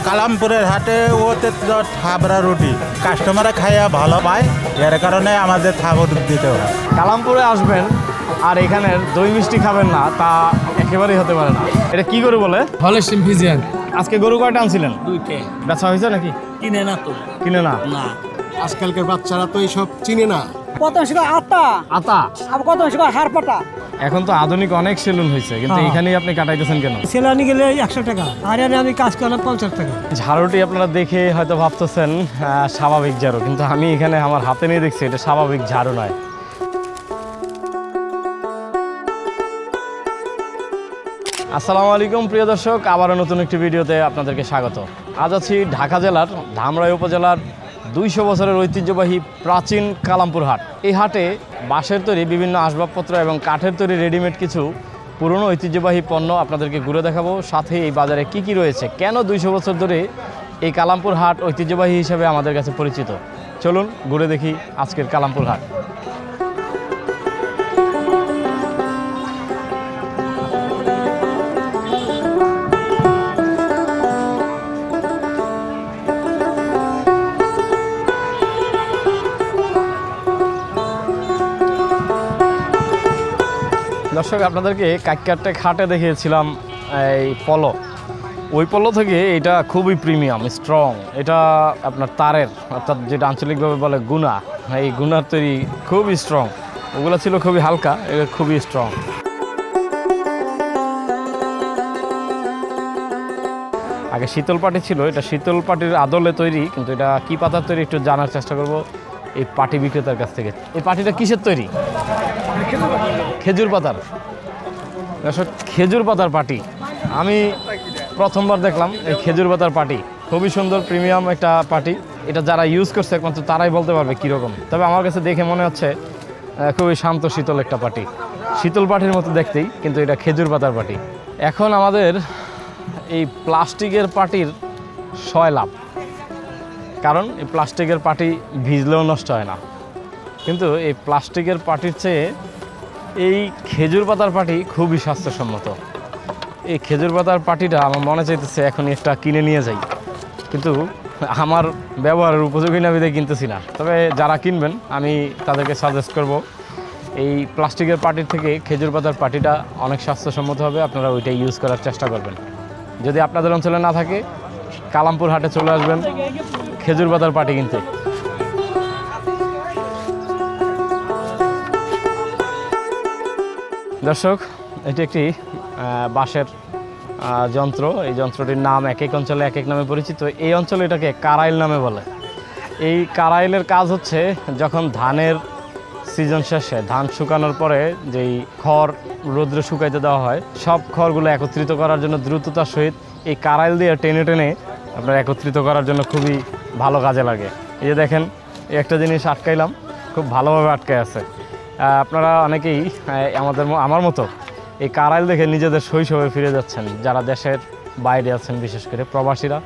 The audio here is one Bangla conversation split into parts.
কালামপুরের হাটে ওতে থাবড়া রুটি কাস্টমাররা খাইয়া ভালো পায়, এর কারণে আমাদের থাবড় দিতে হয়। কালামপুরে আসবেন আর এখানের দই মিষ্টি খাবেন না, তা একেবারেই হতে পারে না। এটা কি গরু বলে? Holstein Friesian. আজকে গরু কয়টা আনছিলেন? দুইটে। বেচা হয়েছে নাকি? কিনে না তো। কিনে না? না। আজকালকার বাচ্চারা তো এইসব চিনে না। কত শিখা আটা আতা। আর কত শিখা হার পাটা। এখন তো আধুনিক অনেক সেলুন হয়েছে, কিন্তু এখানেই আপনি কাটাইতেছেন কেন? সেলানি গেলে 100 টাকা, আর এনে আমি কাজ করলাম 50 টাকা। ঝাড়ুটি আপনারা দেখে হয়তো ভাবতেছেন স্বাভাবিক ঝাড়ু, কিন্তু আমি এখানে আমার হাতে নিয়ে দেখছি এটা স্বাভাবিক ঝাড়ু নয়। আসসালামু আলাইকুম প্রিয় দর্শক, আবারও নতুন একটি ভিডিওতে আপনাদেরকে স্বাগত। আজ আছি ঢাকা জেলার ধামরাই উপজেলার 200 বছরের ঐতিহ্যবাহী প্রাচীন কালামপুর হাট। এই হাটে বাঁশের তৈরি বিভিন্ন আসবাবপত্র এবং কাঠের তৈরি রেডিমেড কিছু পুরনো ঐতিহ্যবাহী পণ্য আপনাদেরকে ঘুরে দেখাবো। সাথে এই বাজারে কি কি রয়েছে, কেন 200 বছর ধরে এই কালামপুর হাট ঐতিহ্যবাহী হিসেবে আমাদের কাছে পরিচিত। চলুন ঘুরে দেখি আজকের কালামপুর হাট। দর্শক, আপনাদেরকে কাইকারটেক হাটে দেখিয়েছিলাম এই পলো। ওই পলো থেকে এটা খুবই প্রিমিয়াম স্ট্রং। এটা আপনার তারের, অর্থাৎ যেটা আঞ্চলিকভাবে বলে গুনা, এই গুনার তৈরি খুবই স্ট্রং। ওগুলো ছিল খুবই হালকা, এটা খুবই স্ট্রং। আগে শীতল পাটি ছিল, এটা শীতল পাটির আদলে তৈরি, কিন্তু এটা কি পাতার তৈরি একটু জানার চেষ্টা করব এই পাটি বিক্রেতার কাছ থেকে। এই পাটিটা কিসের তৈরি? খেজুর পাতার। দর্শক, খেজুর পাতার পাটি আমি প্রথমবার দেখলাম। এই খেজুর পাতার পাটি খুবই সুন্দর, প্রিমিয়াম একটা পাটি। এটা যারা ইউজ করছে একমাত্র তারাই বলতে পারবে কীরকম। তবে আমার কাছে দেখে মনে হচ্ছে খুবই শান্ত শীতল একটা পাটি, শীতল পাটির মতো দেখতেই, কিন্তু এটা খেজুর পাতার পাটি। এখন আমাদের এই প্লাস্টিকের পাটির সয় লাভ, কারণ এই প্লাস্টিকের পাটি ভিজলেও নষ্ট হয় না। কিন্তু এই প্লাস্টিকের পাটির চেয়ে এই খেজুর পাতার পাটি খুবই স্বাস্থ্যসম্মত। এই খেজুর পাতার পাটিটা আমার মনে চাইতেছে এখনই একটা কিনে নিয়ে যাই, কিন্তু আমার ব্যবহারের উপযোগী না বিধায় কিনতেছি না। তবে যারা কিনবেন আমি তাদেরকে সাজেস্ট করব এই প্লাস্টিকের পাটির থেকে খেজুর পাতার পাটিটা অনেক স্বাস্থ্যসম্মত হবে, আপনারা ওইটা ইউজ করার চেষ্টা করবেন। যদি আপনাদের অঞ্চলে না থাকে, কালামপুর হাটে চলে আসবেন খেজুর পাতার পাটি কিনতে। দর্শক, এটি একটি বাঁশের যন্ত্র। এই যন্ত্রটির নাম এক এক অঞ্চলে এক এক নামে পরিচিত। এই অঞ্চলে এটাকে কারাইল নামে বলে। এই কারাইলের কাজ হচ্ছে যখন ধানের সিজন শেষে, ধান শুকানোর পরে যেই খড় রোদ্রে শুকাইতে দেওয়া হয়, সব খড়গুলো একত্রিত করার জন্য দ্রুততার সহিত এই কারাইল দিয়ে টেনে টেনে আপনার একত্রিত করার জন্য খুবই ভালো কাজে লাগে। এই যে দেখেন, এই একটা জিনিস আটকাইলাম, খুব ভালোভাবে আটকায় আছে। আপনারা অনেকেই আমার মতো এই কারাইল দেখে নিজেদের শৈশবে ফিরে যাচ্ছেন। যারা দেশের বাইরে আছেন, বিশেষ করে প্রবাসীরা,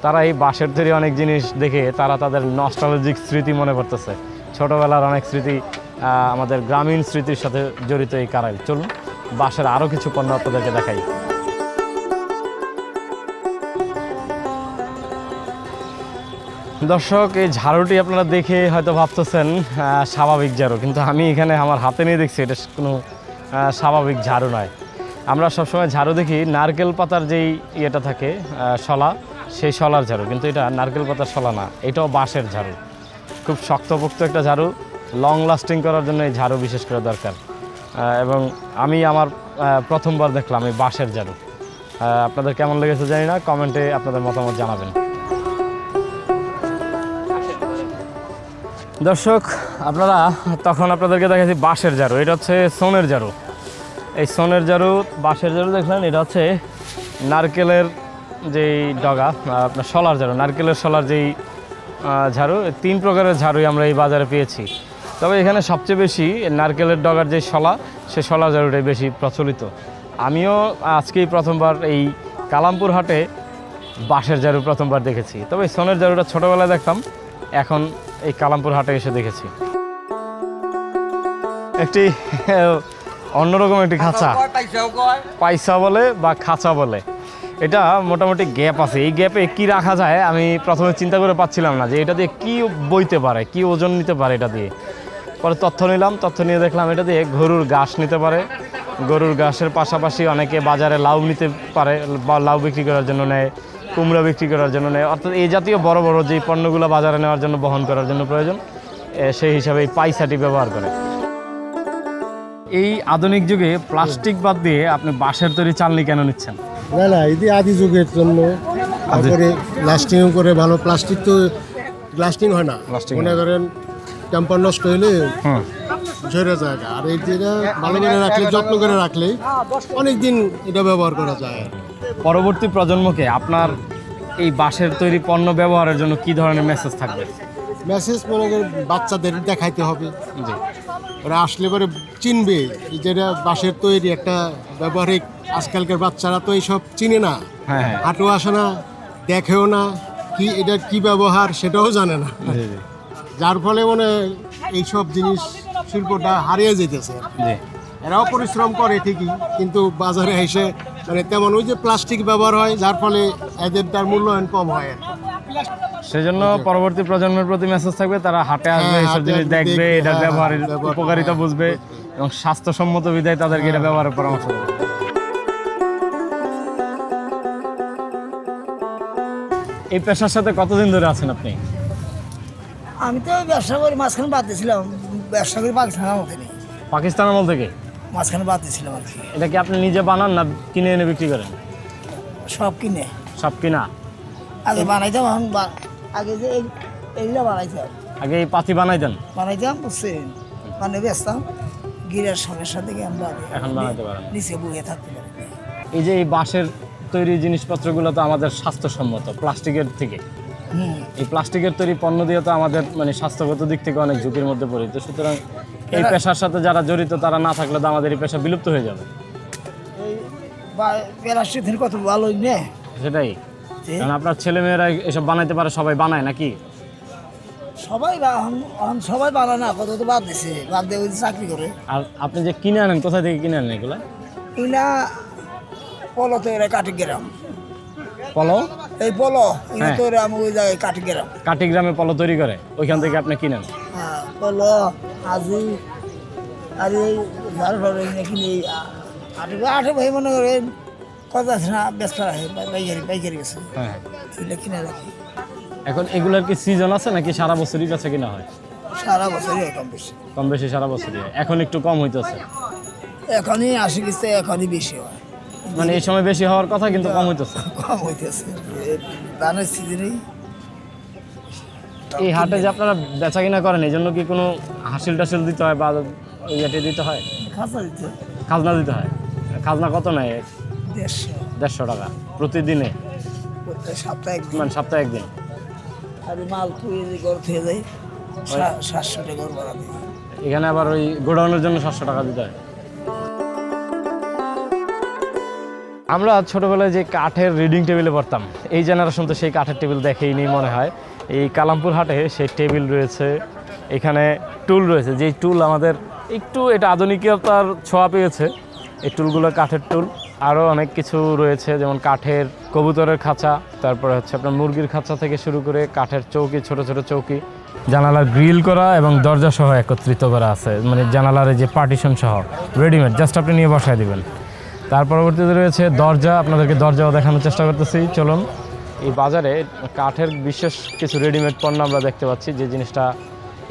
তারা এই বাঁশের তৈরি অনেক জিনিস দেখে তারা তাদের নস্টালজিক স্মৃতি মনে করতেছে। ছোটোবেলার অনেক স্মৃতি, আমাদের গ্রামীণ স্মৃতির সাথে জড়িত এই কারাইল। চলুন বাঁশের আরও কিছু পণ্য আপনাদেরকে দেখাই। দর্শক, এই ঝাড়ুটি আপনারা দেখে হয়তো ভাবতেছেন স্বাভাবিক ঝাড়ু, কিন্তু আমি এখানে আমার হাতে নিয়ে দেখছি এটা কোনো স্বাভাবিক ঝাড়ু নয়। আমরা সবসময় ঝাড়ু দেখি নারকেল পাতার যেই ইয়েটা থাকে শলা, সেই শলার ঝাড়ু, কিন্তু এটা নারকেল পাতার শলা না, এটাও বাঁশের ঝাড়ু। খুব শক্তপোক্ত একটা ঝাড়ু, লং লাস্টিং করার জন্য এই ঝাড়ু বিশেষ করে দরকার। এবং আমি আমার প্রথমবার দেখলাম এই বাঁশের ঝাড়ু। আপনাদের কেমন লেগেছে জানি না, কমেন্টে আপনাদের মতামত জানাবেন। দর্শক, আপনাদেরকে দেখাচ্ছি বাঁশের ঝাড়ু। এটা হচ্ছে সোনের ঝাড়ু। এই সোনের ঝাড়ু, বাঁশের ঝাড়ু দেখলেন, এটা হচ্ছে নারকেলের যেই ডগা, আপনার শলার ঝাড়ু, নারকেলের শলার যেই ঝাড়ু। 3 প্রকারের ঝাড়ুই আমরা এই বাজারে পেয়েছি। তবে এখানে সবচেয়ে বেশি নারকেলের ডগার যে শলা, সে শলার ঝাড়ুটাই বেশি প্রচলিত। আমিও আজকেই প্রথমবার এই কালামপুর হাটে বাঁশের ঝাড়ু প্রথমবার দেখেছি। তবে এই সোনের ঝাড়ুটা ছোটোবেলায় দেখতাম, এখন এই কালামপুর হাটে এসে দেখেছি। একটি অন্যরকম একটি খাঁচা, পাইসা বলে বা খাঁচা বলে। এটা মোটামুটি গ্যাপ আছে, এই গ্যাপে কি রাখা যায় আমি প্রথমে চিন্তা করে পাচ্ছিলাম না যে এটা দিয়ে কি বইতে পারে, কি ওজন নিতে পারে এটা দিয়ে। পরে তথ্য নিলাম, তথ্য নিয়ে দেখলাম এটা দিয়ে গরুর ঘাস নিতে পারে, গরুর ঘাসের পাশাপাশি অনেকে বাজারে লাউ নিতে পারে, বা লাউ বিক্রি করার জন্য নেয়, কুমড়া বিক্রি করার জন্য নেয়, অর্থাৎ এই জাতীয় বড় বড় যেই পণ্যগুলো বাজারে নেওয়ার জন্য বহন করার জন্য প্রয়োজন সেই হিসাবে এই পাইসাটি ব্যবহার করে। এই আধুনিক যুগে প্লাস্টিক বাদ দিয়ে আপনি বাঁশের তৈরি চালনি কেন নিচ্ছেন? না এটি আদি যুগের জন্য, তারপরে লাস্টিং করে ভালো। প্লাস্টিক তো লাস্টিং হয় না, Lasting মনে করেন টেম্পার নষ্ট হলে ঝরে যায়। আর এই যেটা ভালো করে রাখলে, যত্ন করে রাখলে অনেক দিন এটা ব্যবহার করা যায়। পরবর্তী প্রজন্মকে আপনার এই বাঁশের তৈরি পণ্য ব্যবহারের জন্য কি ধরনের মেসেজ থাকবে? মেসেজ মনে করেন বাচ্চাদের দেখাইতে হবে, জি, ওরা আসলে পরে চিনবে যেটা বাঁশের তৈরি একটা ব্যবহারিক। আজকালকার বাচ্চারা তো এইসব চিনে না, হ্যাঁ, হাঁটু আসে না, দেখেও না, কি এটা কি ব্যবহার সেটাও জানে না। জি, জি, যার ফলে মানে এইসব জিনিস শিল্পটা হারিয়ে যেতেছে। জি। এরাও পরিশ্রম করে ঠিকই, কিন্তু বাজারে এসে মানে তেমন ওই যে প্লাস্টিক ব্যবহার হয়, যার ফলে এদের তার মূল্যায়ন কম হয়। সেজন্য পরবর্তী প্রজন্মের প্রতি মেসেজ থাকবে, তারা হাটে আসবে, হ্যাঁ, এইসব হাটে জিনিস আসবে, দেখবে, দেখবে, এটা হ্যাঁ, ব্যবহারের ব্যবহার উপকারিতা করবে, বুঝবে এবং স্বাস্থ্যসম্মত বিধায় তাদেরকে এটা ব্যবহারের পরামর্শ দেবে। এই পেশার সাথে কতদিন ধরে আছেন আপনি? আমি তো ব্যবসা করি, মাঝখানে বাদ দিয়েছিলাম, ব্যবসা করি পাকিস্তানের মধ্যে নেই, পাকিস্তান আমল থেকে? মাঝখানে বাদ দিয়েছিলাম আর কি। এটা কি আপনি নিজে বানান না কিনে এনে বিক্রি করেন? সব কিনে সব কিনা? আগে বানাইতাম, এখন আগে যে এইগুলো বানাইতাম, আগে এই পাতি বানাই দেন, বুঝছেন, মানে বেচতাম, গিরের সমস্যা থেকে আমরা এখন বানাইতে পারেন না। নিচে বইয়ে থাকতে পারি। এই যে এই বাঁশের তৈরি জিনিসপত্রগুলো তো আমাদের স্বাস্থ্যসম্মত প্লাস্টিকের থেকে। এই প্লাস্টিকের তৈরি পণ্য দিয়ে তো আমাদের মানে স্বাস্থ্যগত দিক থেকে অনেক ঝুঁকির মধ্যে পড়ি। তো সুতরাং এই পেশার সাথে যারা জড়িত তারা না থাকলে তো আমাদের এই পেশা বিলুপ্ত হয়ে যাবে। এই প্লাস্টিক কত ভালো নে, সেটাই, কারণ আপনার ছেলেমেয়েরা এসব বানাইতে পারে, সবাই বানায় নাকি? সবাই এখন সবাই বানায় না, কত তো বাদ দিছে, বাদ দিয়ে ওই যে চাকরি করে। আর আপনি যে কিনে আনেন, কোথা থেকে কিনে আনেন এগুলো? এগুলা পলো তৈরি কাটি গেরাম, পলো? এই পলো এগুলো হ্যাঁ। তৈরি আমি ওই জায়গায় কাটি গেরাম। কাটিগ্রামে পলো তৈরি করে, ওইখান থেকে আপনি কিনেন? হ্যাঁ, পলো আজি আর এই ঝাড় ফাড় কিনে আটে ভাই মনে করেন কত আছে না, ব্যস্ত রাখে পাইকারি গেছে, হ্যাঁ। এগুলো কিনে রাখি। এখন এগুলোর কি সিজন আছে নাকি সারা বছরই বেচা কিনা হয়? সারা বছরই হয় কম বেশি, কম বেশি সারা বছরই হয়, এখন একটু কম হইতেছে। এখনই 80 কিস্তে এখনই বেশি হয়, মানে এই সময় বেশি হওয়ার কথা কিন্তু কম হইতেছে। কম হইতেছে ধানের সিজনেই। এই হাটে যে আপনারা বেচা কিনা করেন, এই জন্য কি কোনো হাসিল টাসিল দিতে হয় বা ইয়েটে দিতে হয়, খাঁচা দিতে খাজনা দিতে হয়? খাজনা কত নেয়? 150 150 টাকা প্রতিদিনে, প্রত্যেক সপ্তাহে একদিন। মানে সপ্তাহে একদিন। আর এই মাল থুয়ে যে ঘর থেকে যায় 700 টাকা ঘর ভাড়া দিই। এখানে আবার ওই গোডাউনের জন্য 700 টাকা দিতে হয়। আমরা ছোটবেলায় যে কাঠের রিডিং টেবিলে পড়তাম, এই জেনারেশন তো সেই কাঠের টেবিল দেখেই নেই মনে হয়। এই কালামপুর হাটে সেই টেবিল রয়েছে, এখানে টুল রয়েছে, যেই টুল আমাদের একটু এটা আধুনিকতার ছোঁয়া পেয়েছে। এই টুলগুলো কাঠের টুল, আরও অনেক কিছু রয়েছে, যেমন কাঠের কবুতরের খাঁচা, তারপরে হচ্ছে আপনার মুরগির খাঁচা থেকে শুরু করে কাঠের চৌকি, ছোট ছোট চৌকি, জানালার গ্রিল করা এবং দরজা সহ একত্রিত করা আছে, মানে জানালার যে পার্টিশন সহ রেডিমেড, জাস্ট আপনি নিয়ে বসায় দিবেন। তার পরবর্তীতে রয়েছে দরজা, আপনাদেরকে দরজাও দেখানোর চেষ্টা করতেছি, চলুন। এই বাজারে কাঠের বিশেষ কিছু রেডিমেড পণ্য আমরা দেখতে পাচ্ছি, যে জিনিসটা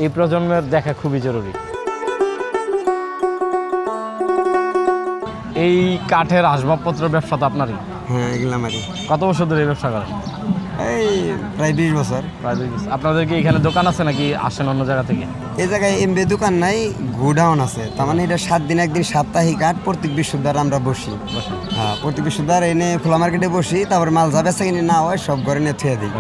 এই প্রজন্মের দেখা খুবই জরুরি। এই কাঠের আসবাবপত্র ব্যবসা তো আপনারই? হ্যাঁ, এগুলো আমারই। কত বছর ধরে এই ব্যবসা করেন? এই প্রায় 20 বছর। প্রায় 2 বছর। আপনাদের কি এখানে দোকান আছে নাকি আসেন অন্য জায়গা থেকে? এই জায়গায় এমবি দোকান নাই, গোডাউন আছে। তার মানে এটা 7 দিন একদিন সাপ্তাহিক হাট, প্রত্যেক বৃহস্পতিবার আমরা বসি। হ্যাঁ, প্রত্যেক বৃহস্পতিবার এনে খোলা মার্কেটে বসি, তারপর মাল যা বেচা কিনে না হয় সব ঘরে নিয়ে থুয়ে দিই,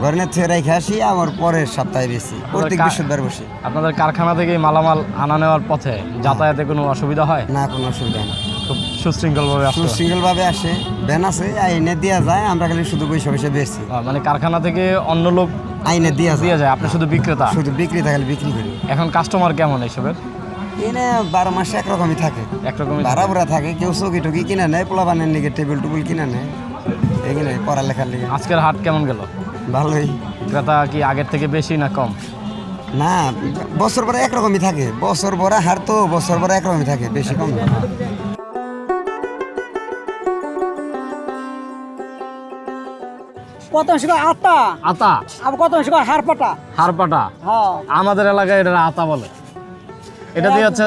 ঘরে নিয়ে থুয়ে রেখে আসি, আমার পরের সপ্তাহে বেশি প্রত্যেক বৃহস্পতিবার বসি। আপনাদের কারখানা থেকে মালামাল আনা নেওয়ার পথে যাতায়াতে কোনো অসুবিধা হয়? না, কোনো অসুবিধা নেই, খুব সুশৃঙ্খলভাবে আসে? সুশৃঙ্খলভাবে আসে, ভ্যান আছে, এনে দেওয়া যায়, আমরা খালি শুধু বসে বসে বেশি। মানে কারখানা থেকে অন্য লোক আইনে দেওয়া দিয়ে যায়, আপনি শুধু বিক্রেতা? শুধু বিক্রি থাকলে বিক্রি করি। এখন কাস্টমার কেমন এইসবের? এনে 12 মাসে একরকমই থাকে, একরকমই ভাড়া ভরা থাকে। কেউ চৌকি টুকি কিনে নেয়, পোলা বানের নিকে টেবিল টুবিল কিনে নেয়, এখানে পড়ালেখার লিগে আজকের হাট কেমন গেল? ভালোই। ক্রেতা কি আগের থেকে বেশি না কম? না, বছর পরে একরকমই থাকে, বছর ভরা হার তো বছর ভরা একরকমই থাকে, বেশি কম না। কত অংশ আতা আতা, আবার কত অংশ হারপাটা। হারপাটা। হ্যাঁ, আমাদের এলাকায় এটা আতা বলে। এটা দিয়ে হচ্ছে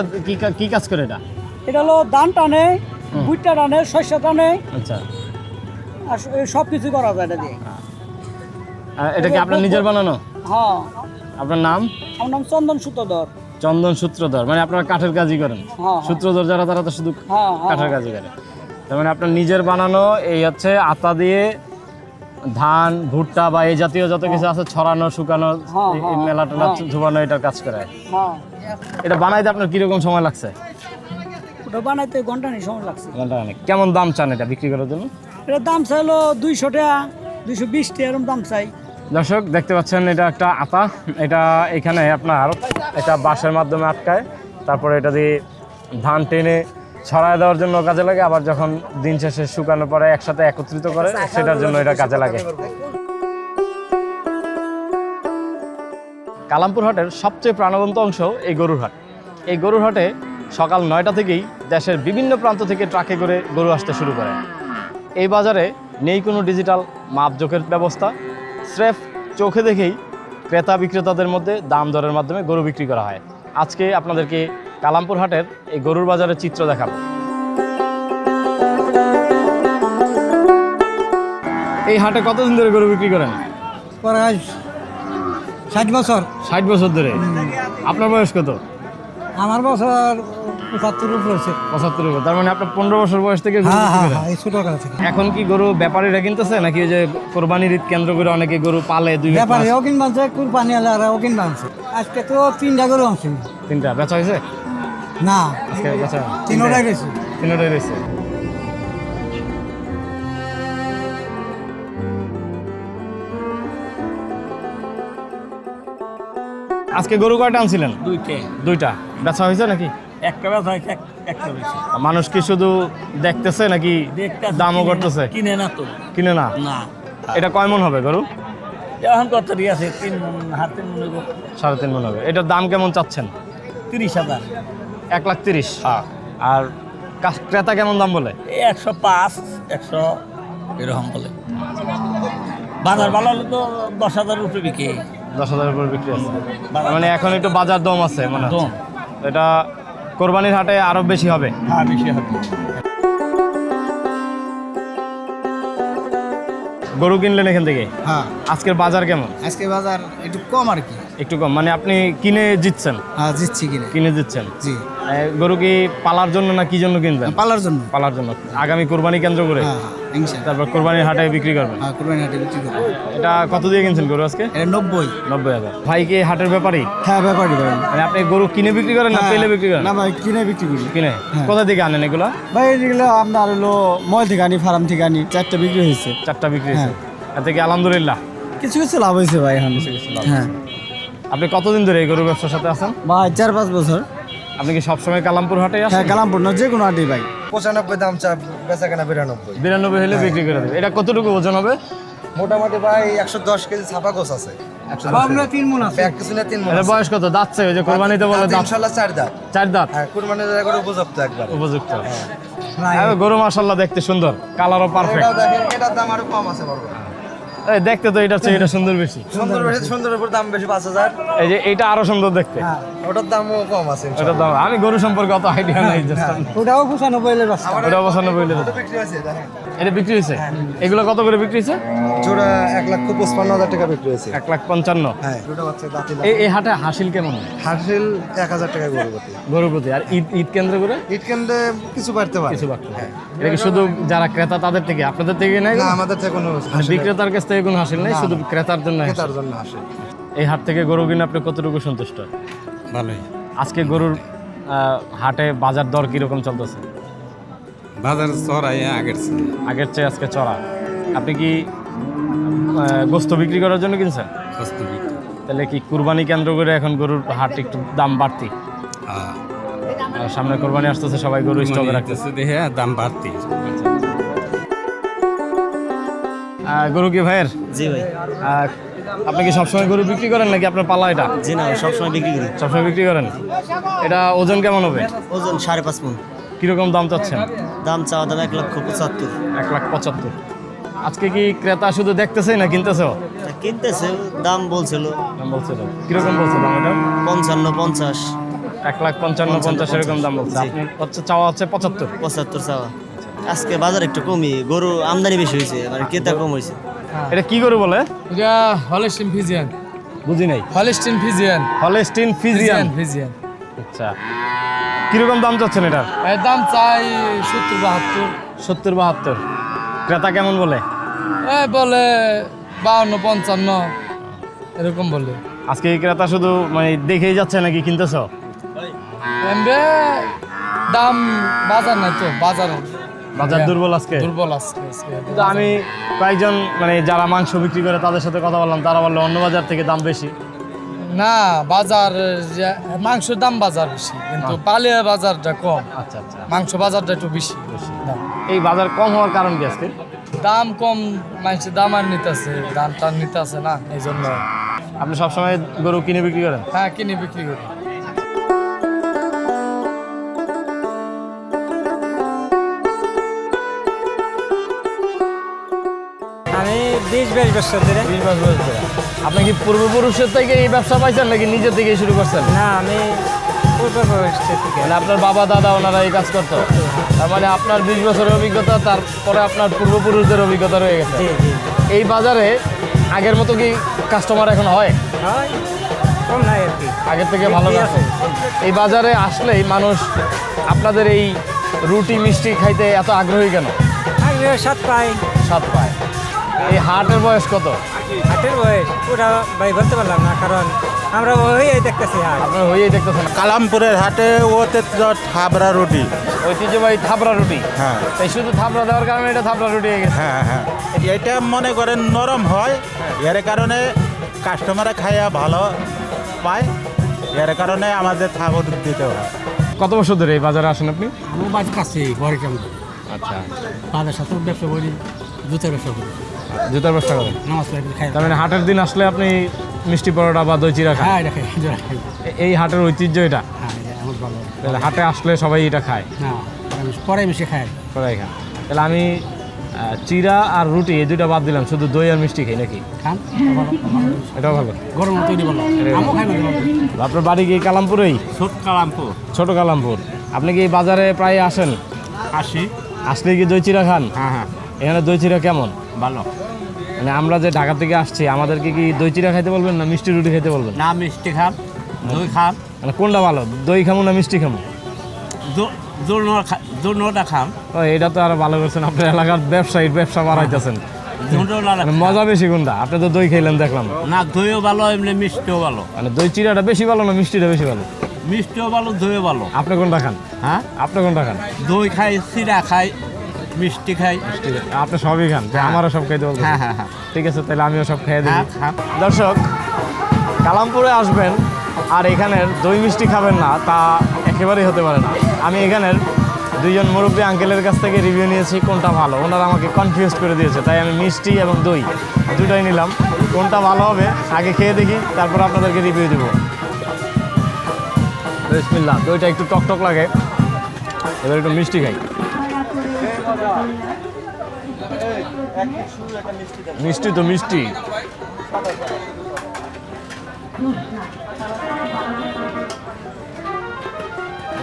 কি কাজ করে এটা? এটা হলো ধান টানে, ভুট্টা টানে, শস্য টানে, আচ্ছা, আর সব কিছু করা যায় এটা দিয়ে। এটা কি আপনার নিজের বানানো? হ্যাঁ, আপনার নাম? আমার নাম চন্দন সূত্রধর। চন্দন সূত্রধর, মানে আপনারা কাঠের কাজই করেন? হ্যাঁ। সূত্রধর যারা তারা তো শুধু হ্যাঁ, হ্যাঁ। কাঠের কাজই করে। তার মানে আপনার নিজের বানানো এই হচ্ছে আতা দিয়ে ধান, ভুট্টা বা এই জাতীয় যত কিছু আছে ছড়ানো, শুকানো, হ্যাঁ, এই হ্যাঁ, মেলা টেলা হ্যাঁ। ধোবানো, এটার কাজ করে। হ্যাঁ, এটা বানাইতে আপনার কিরকম সময় লাগছে? ওটা বানাইতে ঘন্টা নেই সময় লাগছে। ঘন্টা অনেক। কেমন দাম চান এটা বিক্রি করার জন্য? এটার দাম চাইলো 200 টাকা, 220 টাকা এরকম দাম চাই। দর্শক দেখতে পাচ্ছেন এটা একটা আতা। এটা এখানে আপনার এটা বাঁশের মাধ্যমে আটকায়, তারপরে এটা দিয়ে ধান টেনে ছড়ায় দেওয়ার জন্য কাজে লাগে, আবার যখন দিন শেষে শুকানোর পরে একসাথে একত্রিত করে সেটার জন্য এটা কাজে লাগে। কালামপুর হাটের সবচেয়ে প্রাণবন্ত অংশ এই গরুর হাট। এই গরুর হাটে সকাল 9টা থেকেই দেশের বিভিন্ন প্রান্ত থেকে ট্রাকে করে গরু আসতে শুরু করে। এই বাজারে নেই কোনো ডিজিটাল মাপজোকের ব্যবস্থা, স্রেফ চোখে দেখেই ক্রেতা বিক্রেতাদের মধ্যে দাম দরের মাধ্যমে গরু বিক্রি করা হয়। আজকে আপনাদেরকে কালামপুর হাটের এই গরুর বাজারের চিত্র দেখাবো। এই হাটে কতদিন ধরে গরু বিক্রি করেন? প্রায় 60 বছর। 60 বছর ধরে। আপনার বয়স কত? আমার বছর 75 উপর হয়েছে। 75 উপর। তার মানে আপনার 15 বছর বয়স থেকে গরু বিক্রি করেন? এই ছোটবেলা থেকে। এখন কি গরু ব্যাপারীরা কিনতেছে নাকি ওই যে কোরবানির ঈদ কেন্দ্র করে অনেকে গরু পালে? দুই ব্যাপারেও কিনবানছে, কুরবানি আলারাও কিনবানছে। আজকে তো 3টা গরু আনছি। 3টা বেচা হয়েছে? না, আজকে বেচা 3টাই গেছে। 3টাই রয়েছে। আজকে গরু কয়টা আনছিলেন? 2টা। বেচা হয়েছে নাকি? একটা ব্যথা হয়েছে, একটা হয়েছে। মানুষ কি শুধু দেখতেছে নাকি দামও করতেছে? কিনে না তো। কিনে না? না, এটা কয় মন হবে গরু? এখন কত আছে? 3 মণ, হাত 3 মণ। 3.5 মন হবে। এটার দাম কেমন চাচ্ছেন? 30,000। 1,30,000। আর ক্রেতা কেমন দাম বলে? 105, 100 এরকম বলে। বাজার ভালো হলে তো 10,000 উপরে বিকে। 10,000 উপর বিক্রি আছে। মানে এখন একটু বাজার দম আছে মনে হচ্ছে। দম। এটা কোরবানির হাটে আরো বেশি হবে। হ্যাঁ, বেশি হবে। গরু কিনলেন এখান থেকে? হ্যাঁ, আজকের বাজার কেমন? আজকে বাজার একটু কম আর কি। একটু কম, মানে আপনি কিনে জিতছেন? হ্যাঁ, জিতছি কিনে। কিনে জিতছেন। জি, গরু কি পালার জন্য না কি জন্য কিনবেন? পালার জন্য। পালার জন্য। আগামী কোরবানি কেন্দ্র করে হ্যাঁ, হ্যাঁ, ইনশাআল্লাহ। তারপর কোরবানির হাটে বিক্রি করবেন? হ্যাঁ, কুরবানি হাটে বিক্রি করবো। এটা কত দিয়ে কিনছেন গরু আজকে? এটা 90। 90,000। ভাই কি হাটের ব্যাপারই? হ্যাঁ, ব্যাপারই ভাই। মানে আপনি গরু কিনে বিক্রি করেন না পেলে বিক্রি করেন? না ভাই, কিনে বিক্রি করি। কিনে। কোথা থেকে আনেন এগুলা? ভাই এগুলো আপনার হলো মল থেকে আনি, ফার্ম থেকে আনি। 4টা বিক্রি হয়েছে। 4টা বিক্রি হয়েছে। এর থেকে আলহামদুলিল্লাহ কিছু কিছু লাভ হয়েছে ভাই এখন। লাভ। হ্যাঁ আপনি কতদিন ধরে এই গরু ব্যবসার সাথে আছেন? ভাই 4-5 বছর। আপনি কি সবসময় কালামপুর হাটে হ্যাঁ, আসেন? কালামপুর না, যে কোনো হাটে ভাই। 95 দাম চা, বেচা কেনা 92। 92 হলে বিক্রি করে দেবে। এটা কতটুকু ওজন হবে? মোটামুটি ভাই 110 কেজি ছাপা গোছ আছে। আমরা 3 মণ আছে। এক কিছু না 3 মণ এটা আছে। বয়স কত? দাঁতছে ওই যে কোরবানিতে বলে দাঁত। ইনশাআল্লাহ 4 দাঁত। 4 দাঁত। হ্যাঁ, কুরবানির জায়গা উপযুক্ত একবার। উপযুক্ত। গরু মাশাআল্লাহ দেখতে সুন্দর, কালারও পারফেক্ট। এটাও দেখেন, এটার দাম আরো কম আছে বড়। এই দেখতে তো এটার চেয়ে এটা সুন্দর বেশি। সুন্দর বেশি, সুন্দরের উপর দাম বেশি 5,000। এই যে এটা আরো সুন্দর দেখতে। ওটার দামও কম আছে। ওটার দাম আমি গরু সম্পর্কে অত আইডিয়া নাই। ওটাও 95 এর বাচ্চা। ওটা 95 হলে কত বিক্রি হয়েছে দেখেন? এটা বিক্রি হয়েছে? এগুলো কত করে বিক্রি হয়েছে? জোড়া 1,55,000 টাকা বিক্রি হয়েছে। 1,55,000। হ্যাঁ, দুটো বাচ্চা দাঁতি এই হাটে হাসিল কেমন? হাসিল 1,000 টাকা গরু প্রতি। গরু প্রতি। আর ঈদ কেন্দ্র করে ঈদ কেন্দ্রে কিছু বাড়তে পারে। কিছু বাড়তে পারে। এটা কি শুধু যারা ক্রেতা তাদের থেকে, আপনাদের থেকে নেই? না, আমাদের থেকে কোনো মানে বিক্রেতার কাছ থেকে কোনো হাসিল নেই, শুধু ক্রেতার জন্য হাসিল। তার জন্য হাসিল। এই হাট থেকে গরু কিনে আপনি কতটুকু সন্তুষ্ট? ভালোই। আজকে গরুর হাটে বাজার দর কিরকম চলতেছে? বাজার চড়াই আগের চেয়ে। আগের চেয়ে আজকে চড়া। আপনি কি গোস্ত বিক্রি করার জন্য কিনছেন? সস্তা বিক্রি। তাহলে কি কুরবানি কেন্দ্র করে এখন গরুর হাট একটু দাম বাড়তি? হ্যাঁ, সামনে কোরবানি আসতেছে, সবাই গরু স্টকে রাখতেছে। দেখে দাম বাড়তি। গরু কি ভাইয়ের? জি ভাই। আপনি কি সবসময় গরু বিক্রি করেন নাকি আপনার পালা এটা? জি না, সবসময় বিক্রি করি। সবসময় বিক্রি করেন। এটা ওজন কেমন হবে? ওজন 5.5 মণ। কিরকম দাম চাচ্ছেন? দাম চাওয়া দাম 1,75,000। 1,75,000। আজকে কি ক্রেতা শুধু দেখতেছে না কিনতেছে? তা কিনতেছে, দাম বলছিল। দাম বলছিল কিরকম বলছে দাম এটা? 55, 50। 1,55,000 এরকম দাম বলছে। জি। আপনি চাওয়া হচ্ছে 75। 75 চাওয়া। আজকে বাজার একটু কমই, গরু আমদানি বেশি হয়েছে, মানে ক্রেতা কম হয়েছে। এটা কি গরু বলে? এটা হলস্টিন ফিজিয়ান। বুঝি নাই। Holstein Friesian. Holstein Friesian. Friesian. আচ্ছা, কিরকম দাম চাচ্ছেন এটার? এর দাম চাই 70-72। 70-72। ক্রেতা কেমন বলে? বলে 52-55 এরকম বলে। আজকে এই ক্রেতা শুধু মানে দেখেই যাচ্ছে নাকি কিনতেছ? এমবে দাম বাজার নাই তো, বাজার দুর্বল আজকে। দুর্বল আজকে। কিন্তু আমি কয়েকজন মানে যারা মাংস বিক্রি করে তাদের সাথে কথা বললাম, তারা বললো অন্য বাজার থেকে দাম বেশি। না, বাজার মাংসের দাম বাজার বেশি, কিন্তু পালিয়া বাজারটা কম। আচ্ছা আচ্ছা। মাংস বাজারটা একটু বেশি দাম। এই বাজার কম হওয়ার কারণ কি আজকে? দাম কম, মানুষের দাম আর নিতেছে, দাম টান নিতেছে না, এই জন্য। আপনি সবসময় গরু কিনে বিক্রি করেন? হ্যাঁ, কিনে বিক্রি করি। আমি 20-22 বছর ধরে। 20 বছর ধরে। আপনি কি পূর্বপুরুষের থেকে এই ব্যবসা পাইছেন নাকি নিজে থেকে শুরু করছেন? না, আমি পূর্বপুরুষ থেকে। মানে আপনার বাবা দাদা ওনারা এই কাজ করতো? তার মানে আপনার 20 বছরের অভিজ্ঞতা, তারপরে আপনার পূর্বপুরুষদের অভিজ্ঞতা রয়ে গেছে। জি জি। এই বাজারে আগের মতো কি কাস্টমার এখন হয়? হয়, কম নাই আর কি। আগের থেকে ভালো আছে। এই বাজারে আসলেই মানুষ আপনাদের এই রুটি মিষ্টি খাইতে এত আগ্রহী কেন? আগ্রহ স্বাদ পাই। স্বাদ পায়। এই হাটের বয়স কত? হাটের বয়স ওটা ভাই বলতে পারলাম না, কারণ আমরা ওই দেখতেছি হাট। আপনার হয়েই দেখতেছেন। কালামপুরের হাটে ওতে থাবড়া রুটি। ঐতিহ্যবাহী থাবড়া রুটি। হ্যাঁ তাই শুধু থাবড়া দেওয়ার কারণে এটা থাবড়া রুটি হয়ে গেছে। হ্যাঁ হ্যাঁ, এটা মনে করেন নরম হয়, এর কারণে কাস্টমাররা খাইয়া ভালো পায়, এর কারণে আমাদের থাবড় দিতে হয়। কত বছর ধরে এই বাজারে আসেন আপনি? আমি বাড়ির কাছে ঘরে কেমন আচ্ছা। বাজার সাথে ব্যবসা করি, জুতার ব্যবসা করি, জুতার ব্যবসা করেন? নামাজ পড়ি, খাই। তার মানে হাটের দিন আসলে আপনি মিষ্টি পরোটা বা দই চিড়া খান? হ্যাঁ, এটা খাই, জোড়া খাই। এই হাটের ঐতিহ্য এটা? হ্যাঁ, এটা আমার ভালো। তাহলে হাটে আসলে সবাই এটা খায়? না, আমি পরে মিশে খাই। সবাই খান। তাহলে আমি চিড়া আর রুটি এই দুইটা বাদ দিলাম, শুধু দই আর মিষ্টি খাই নাকি? খান, ভালো, ভালো। এটাও ভালো। গরম তৈরি ভালো। আমিও খাই না। আপনার বাড়ি কি কালামপুরেই? ছোট কালামপুর। ছোট কালামপুর। আপনি কি এই বাজারে প্রায় আসেন? আসি। আসলে কি দই চিড়া খান? হ্যাঁ হ্যাঁ, এখানে দই চিড়া কেমন? ভালো। মানে আমরা যে ঢাকা থেকে আসছি, আমাদেরকে কি দই চিড়া খাইতে বলবেন না মিষ্টি রুটি খাইতে বলবেন? না, মিষ্টি খান, দই খান। মানে কোনটা ভালো, দই খামো না মিষ্টি খামো? দুটা খান। ও, এটা তো আরো ভালো করছেন, আপনার এলাকার ব্যবসায়ীর ব্যবসা বাড়াইতেছেন। মানে মজা বেশি কোনটা? আপনি তো দই খাইলেন দেখলাম। না, দইও ভালো, এমনি মিষ্টিও ভালো। মানে দই চিড়াটা বেশি ভালো না মিষ্টিটা বেশি ভালো? মিষ্টিও ভালো, দইও ভালো। আপনি কোনটা খান? হ্যাঁ, আপনি কোনটা খান? দই খাই, চিড়া খাই, মিষ্টি খাই। আপনি সবই খান? আমারও সব খাইতে বলবেন? হ্যাঁ হ্যাঁ হ্যাঁ। ঠিক আছে, তাহলে আমিও সব খাইয়ে দিই। হ্যাঁ, খান। দর্শক, কালামপুরে আসবেন আর এখানের দই মিষ্টি খাবেন না, তা একেবারেই হতে পারে না। আমি এখানের দুইজন মুরব্বী আঙ্কেলের কাছ থেকে রিভিউ নিয়েছি কোনটা ভালো। ওনারা আমাকে কনফিউজ করে দিয়েছে, তাই আমি মিষ্টি এবং দই দুটাই নিলাম। কোনটা ভালো হবে আগে খেয়ে দেখি, তারপর আপনাদেরকে রিভিউ দেবো। বিসমিল্লাহ। দইটা একটু টকটক লাগে, এবার একটু মিষ্টি খাই। মিষ্টি তো মিষ্টি।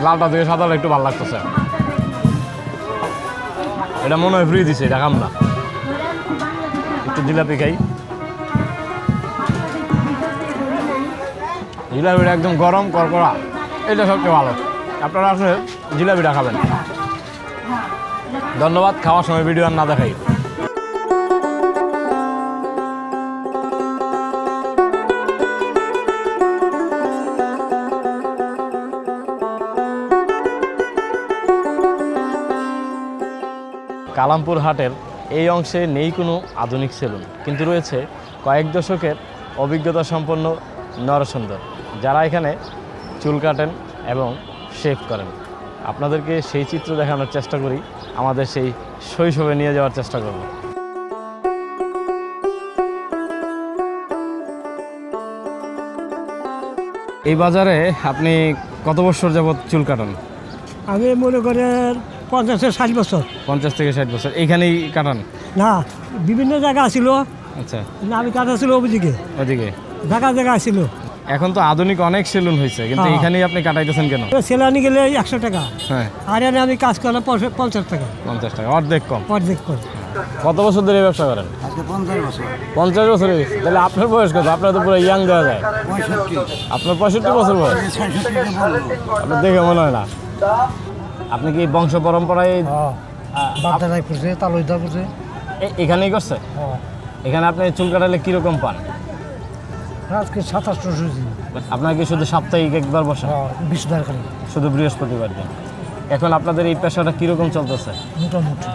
লালটা থেকে সাদাটা একটু ভালো লাগতেছে। এটা মনে হয় ফ্রি দিছে, এটা খাম না। একটু জিলাপি খাই। জিলাপিটা একদম গরম করকরা, এটা সবচেয়ে ভালো। আপনারা আসলে জিলাপিটা খাবেন। ধন্যবাদ। খাওয়ার সময় ভিডিও আর না দেখাই। কালামপুর হাটের এই অংশে নেই কোনো আধুনিক সেলুন, কিন্তু রয়েছে কয়েক দশকের অভিজ্ঞতা সম্পন্ন নরসুন্দর, যারা এখানে চুল কাটেন এবং শেভ করেন। আপনাদেরকে সেই চিত্র দেখানোর চেষ্টা করি, আমাদের সেই শৈশবে নিয়ে যাওয়ার চেষ্টা করব। এই বাজারে আপনি কত বছর যাবত চুল কাটান? আমি মনে করেন 50-60 বছর। 50 থেকে 60 বছর এইখানেই কাটান? না, বিভিন্ন জায়গা ছিল, আচ্ছা, না আমি কাটা ছিল ওদিকে, ওদিকে জায়গা ছিল। এখন তো আধুনিক অনেক সেলুন হয়েছে, কিন্তু এখানেই আপনি কাটাইতেছেন কেন? সেলানি গেলে 100 টাকা, হ্যাঁ, আর এনে আমি কাজ করলাম 50 টাকা, 50 টাকা, অর্ধেক কম। অর্ধেক করে। কত বছর ধরে এই ব্যবসা করেন? আজকে 50 বছর। 50 বছর হয়ে গেছে। তাহলে আপনার বয়স কত? আপনার তো পুরো ইয়াং দেওয়া যায়। 65। আপনার 65 বছর বয়স? 66 বলবো। আপনার দেখে মনে হয় না। আপনি কি বংশ পরম্পরায় বাগদাদাই করছে, তালুইদা করছে। এখানেই করছে? এখানে আপনি চুল কাটালে কিরকম পান? আজকে 27 দিন, আপনার কি শুধু সাপ্তাহিক একবার বসে? 20 টাকা করে শুধু বৃহস্পতিবার দিন। এখন আপনাদের এই পেশাটা কিরকম চলতেছে? মোটামুটি।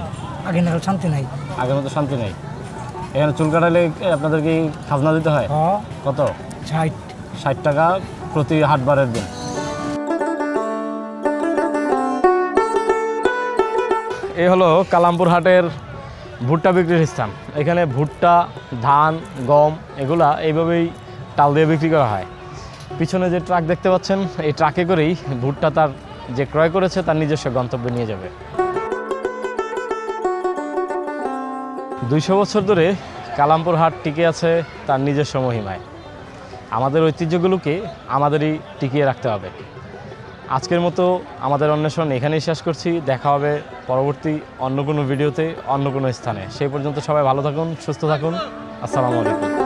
আগে না শান্তি নাই। আগের মতো শান্তি নেই। এখানে চুল কাটালে আপনাদের কি খাজনা দিতে হয়? কত? 60 টাকা প্রতি হাটবারের দিন। এই হলো কালামপুর হাটের ভুট্টা বিক্রির স্থান। এখানে ভুট্টা, ধান, গম এগুলা এইভাবেই টাল দিয়ে বিক্রি করা হয়। পিছনে যে ট্রাক দেখতে পাচ্ছেন, এই ট্রাকে করেই ভুট্টা তার যে ক্রয় করেছে তার নিজস্ব গন্তব্যে নিয়ে যাবে। 200 বছর ধরে কালামপুর হাট টিকে আছে তার নিজস্ব মহিমায়। আমাদের ঐতিহ্যগুলোকে আমাদেরই টিকিয়ে রাখতে হবে। আজকের মতো আমাদের অন্বেষণ এখানেই শেষ করছি। দেখা হবে পরবর্তী অন্য কোনো ভিডিওতে, অন্য কোনো স্থানে। সেই পর্যন্ত সবাই ভালো থাকুন, সুস্থ থাকুন। আসসালামু আলাইকুম।